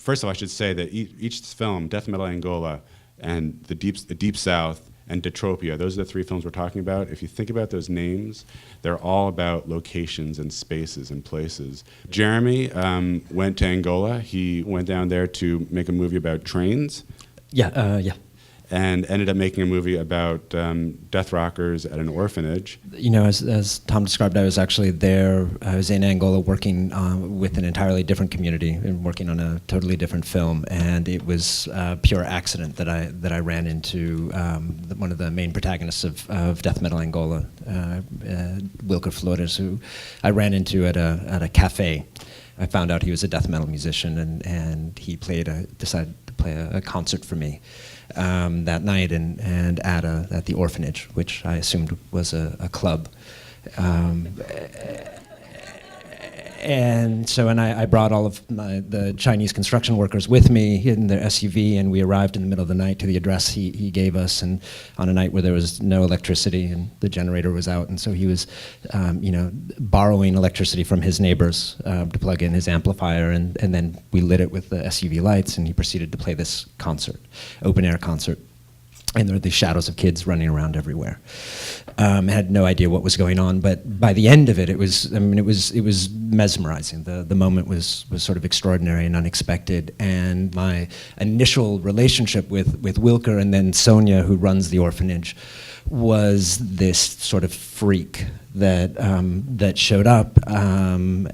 first of all, I should say that each film, Death Metal Angola and the Deep South and Detropia, those are the three films we're talking about. If you think about those names, they're all about locations and spaces and places. Jeremy went to Angola. He went down there to make a movie about trains. Yeah. And ended up making a movie about death rockers at an orphanage. You know, as Tom described, I was actually there. I was in Angola working with an entirely different community and working on a totally different film. And it was pure accident that I ran into one of the main protagonists of Death Metal Angola, Wilker Flores, who I ran into at a cafe. I found out he was a death metal musician, and he decided to play a concert for me that night, and at the orphanage, which I assumed was a club. And I brought all of the Chinese construction workers with me in their SUV, and we arrived in the middle of the night to the address he gave us, and on a night where there was no electricity and the generator was out, and so he was, borrowing electricity from his neighbors to plug in his amplifier, and then we lit it with the SUV lights, and he proceeded to play this concert, open air concert. And there were these shadows of kids running around everywhere. I had no idea what was going on, but by the end of it, it was mesmerizing. The moment was sort of extraordinary and unexpected. And my initial relationship with Wilker and then Sonia, who runs the orphanage, was this sort of freak that showed up and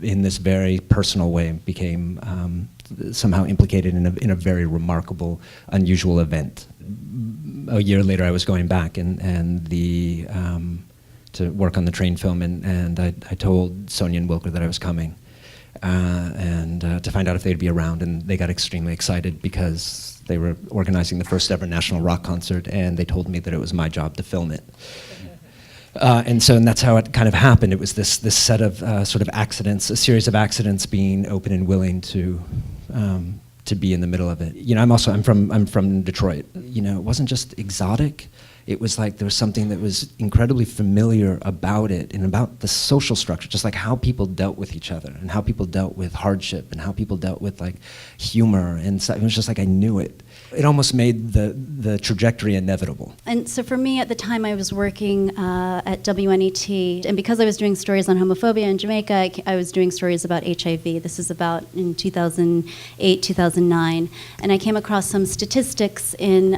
in this very personal way became somehow implicated in a very remarkable, unusual event. A year later, I was going back to work on the train film, and I told Sonia and Wilker that I was coming, and to find out if they'd be around, and they got extremely excited because they were organizing the first ever national rock concert, and they told me that it was my job to film it. And that's how it kind of happened. It was this set of sort of accidents, a series of accidents, being open and willing to be in the middle of it. You know, I'm from Detroit. You know, it wasn't just exotic. It was like there was something that was incredibly familiar about it and about the social structure, just like how people dealt with each other and how people dealt with hardship and how people dealt with like humor, and so it was just like I knew it. It almost made the trajectory inevitable. And so for me, at the time, I was working at WNET, and because I was doing stories on homophobia in Jamaica, I was doing stories about HIV. This is about in 2008, 2009, and I came across some statistics in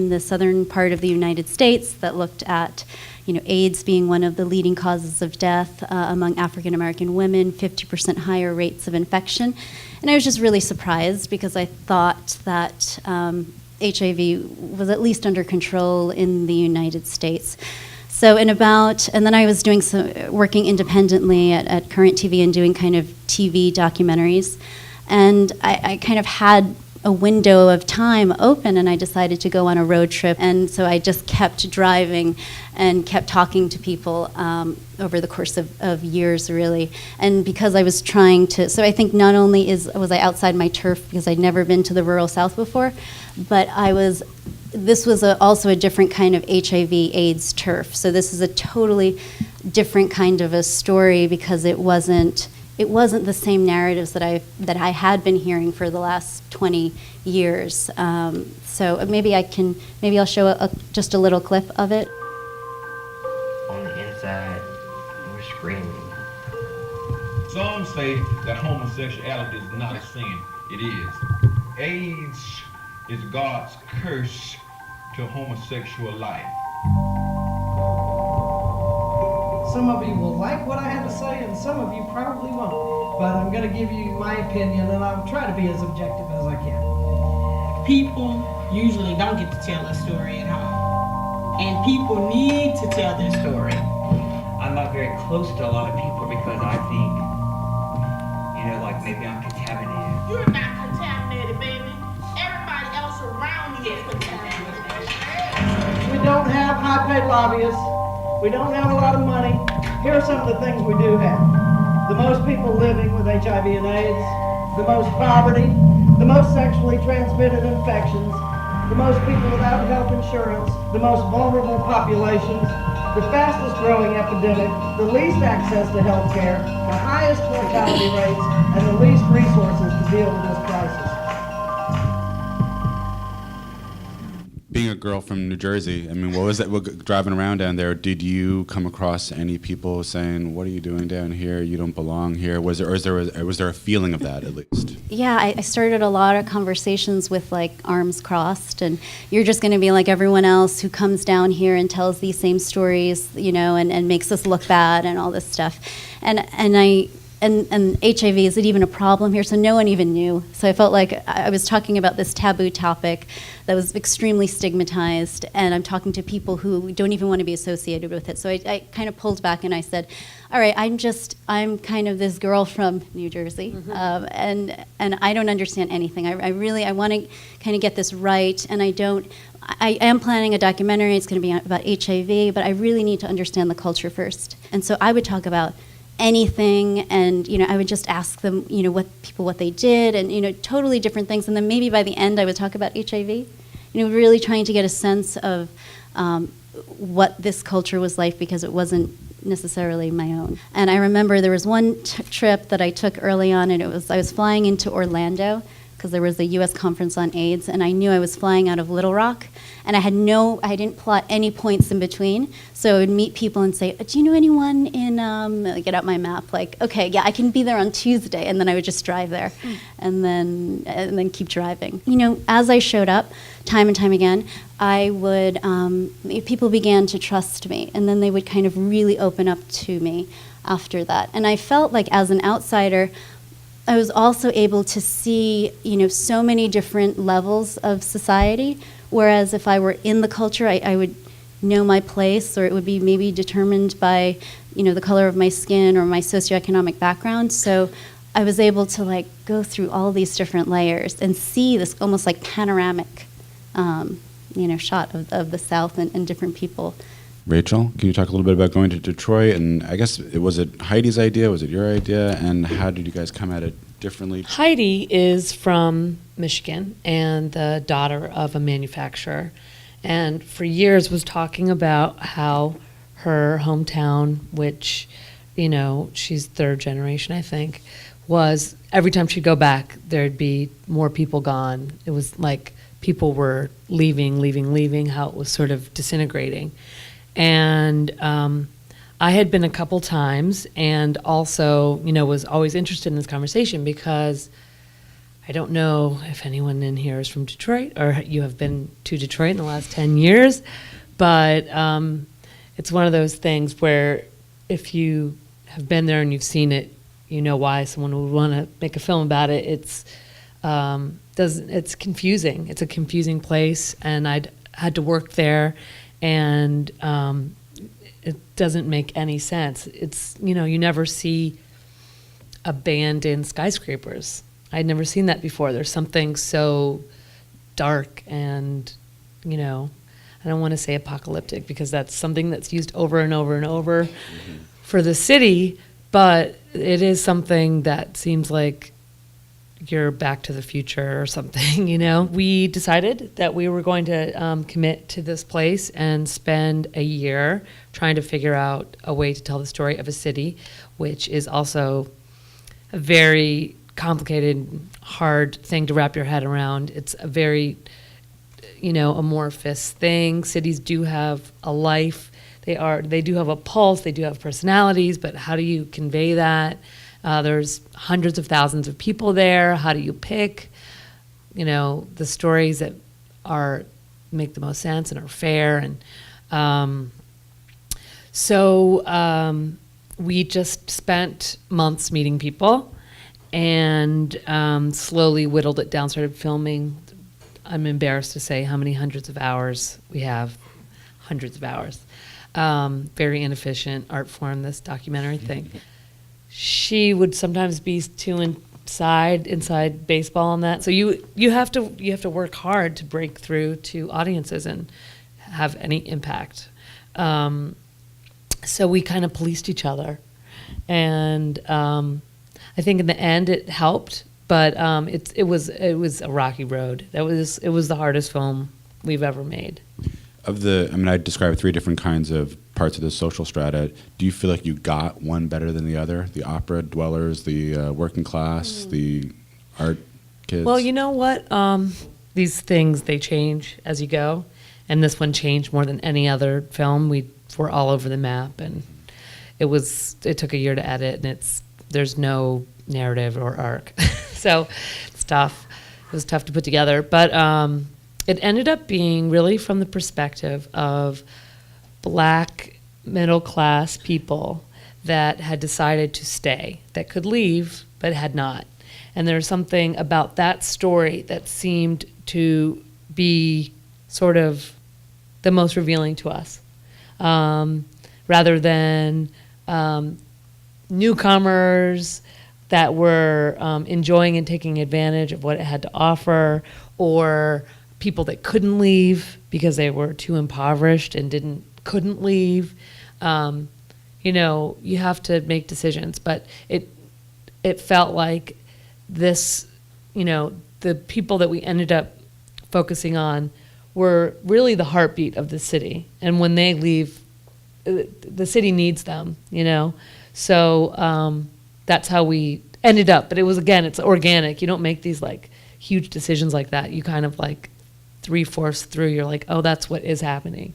the southern part of the United States that looked at, AIDS being one of the leading causes of death among African American women, 50% higher rates of infection. And I was just really surprised because I thought that HIV was at least under control in the United States. So and then I was working independently at Current TV and doing kind of TV documentaries. And I kind of had a window of time open, and I decided to go on a road trip. And so I just kept driving and kept talking to people over the course of years, really. And because I was trying to, so I think not only was I outside my turf because I'd never been to the rural South before, but this was also a different kind of HIV/AIDS turf. So this is a totally different kind of a story because it wasn't the same narratives that I had been hearing for the last 20 years. So maybe I'll show just a little clip of it. On the inside, we're screaming. Some say that homosexuality is not a sin. It is. AIDS is God's curse to homosexual life. Some of you will like what I have to say, and some of you probably won't. But I'm going to give you my opinion, and I'll try to be as objective as I can. People usually don't get to tell their story at home. And people need to tell their story. I'm not very close to a lot of people because I think, like maybe I'm contaminated. You're not contaminated, baby. Everybody else around you is contaminated. We don't have high-paid lobbyists. We don't have a lot of money. Here are some of the things we do have. The most people living with HIV and AIDS, the most poverty, the most sexually transmitted infections, the most people without health insurance, the most vulnerable populations, the fastest growing epidemic, the least access to health care, the highest mortality rates, and the least resources to deal with this crisis. Being a girl from New Jersey, I mean, what was that, driving around down there, did you come across any people saying, what are you doing down here? You don't belong here? Was there a feeling of that, at least? Yeah, I started a lot of conversations with like arms crossed, and you're just going to be like everyone else who comes down here and tells these same stories, you know, and makes us look bad and all this stuff. And HIV, is it even a problem here? So no one even knew. So I felt like I was talking about this taboo topic that was extremely stigmatized, and I'm talking to people who don't even want to be associated with it. So I kind of pulled back and I said, all right, I'm kind of this girl from New Jersey, and I don't understand anything. I want to kind of get this right, and I am planning a documentary. It's going to be about HIV, but I really need to understand the culture first. And so I would talk about anything, and you know, I would just ask them, you know, what they did, and you know, totally different things. And then maybe by the end, I would talk about HIV. You know, really trying to get a sense of what this culture was like, because it wasn't necessarily my own. And I remember there was one trip that I took early on, and I was flying into Orlando because there was a U.S. conference on AIDS, and I knew I was flying out of Little Rock, and I didn't plot any points in between. So I would meet people and say, do you know anyone in, get out my map, like, okay, yeah, I can be there on Tuesday, and then I would just drive there, and then keep driving. You know, as I showed up, time and time again, I would, people began to trust me, and then they would kind of really open up to me after that. And I felt like as an outsider, I was also able to see, you know, so many different levels of society, whereas if I were in the culture, I would know my place, or it would be maybe determined by, you know, the color of my skin or my socioeconomic background. So I was able to like go through all these different layers and see this almost like panoramic, you know, shot of the South and different people. Rachel, can you talk a little bit about going to Detroit? And I guess, was it Heidi's idea? Was it your idea? And how did you guys come at it differently? Heidi is from Michigan and the daughter of a manufacturer. And for years was talking about how her hometown, which, you know, she's third generation, I think, was every time she'd go back, there'd be more people gone. It was like people were leaving, how it was sort of disintegrating. And I had been a couple times, and also, you know, was always interested in this conversation because I don't know if anyone in here is from Detroit or you have been to Detroit in the last 10 years, but it's one of those things where if you have been there and you've seen it, you know why someone would want to make a film about it. It's confusing. It's a confusing place, and I'd had to work there, and it doesn't make any sense. It's, you know, you never see abandoned skyscrapers. I'd never seen that before. There's something so dark and, you know, I don't want to say apocalyptic because that's something that's used over and over and over for the city, but it is something that seems like you're Back to the Future or something, you know. We decided that we were going to commit to this place and spend a year trying to figure out a way to tell the story of a city, which is also a very complicated, hard thing to wrap your head around. It's a very, you know, amorphous thing. Cities do have a life. They do have a pulse. They do have personalities, but how do you convey that? There's hundreds of thousands of people there. How do you pick, you know, the stories that make the most sense and are fair? And so we just spent months meeting people and slowly whittled it down, started filming. I'm embarrassed to say how many hundreds of hours we have. Hundreds of hours. Very inefficient art form, this documentary thing. She would sometimes be too inside baseball and that. So you have to work hard to break through to audiences and have any impact. So we kind of policed each other, and I think in the end it helped. But it was a rocky road. It was the hardest film we've ever made. I described 3 different kinds of parts of the social strata. Do you feel like you got one better than the other? The opera dwellers, the working class, the art kids? Well, you know what? These things, they change as you go. And this one changed more than any other film. We were all over the map, and it took a year to edit, and there's no narrative or arc. So it's tough. It was tough to put together. But it ended up being really from the perspective of Black middle-class people that had decided to stay, that could leave, but had not. And there's something about that story that seemed to be sort of the most revealing to us, rather than newcomers that were enjoying and taking advantage of what it had to offer, or people that couldn't leave because they were too impoverished and couldn't leave. You know, you have to make decisions, but it felt like this, you know, the people that we ended up focusing on were really the heartbeat of the city. And when they leave, the city needs them, you know? So that's how we ended up. But it's organic. You don't make these like huge decisions like that. You kind of like 3/4 through, you're like, oh, that's what is happening.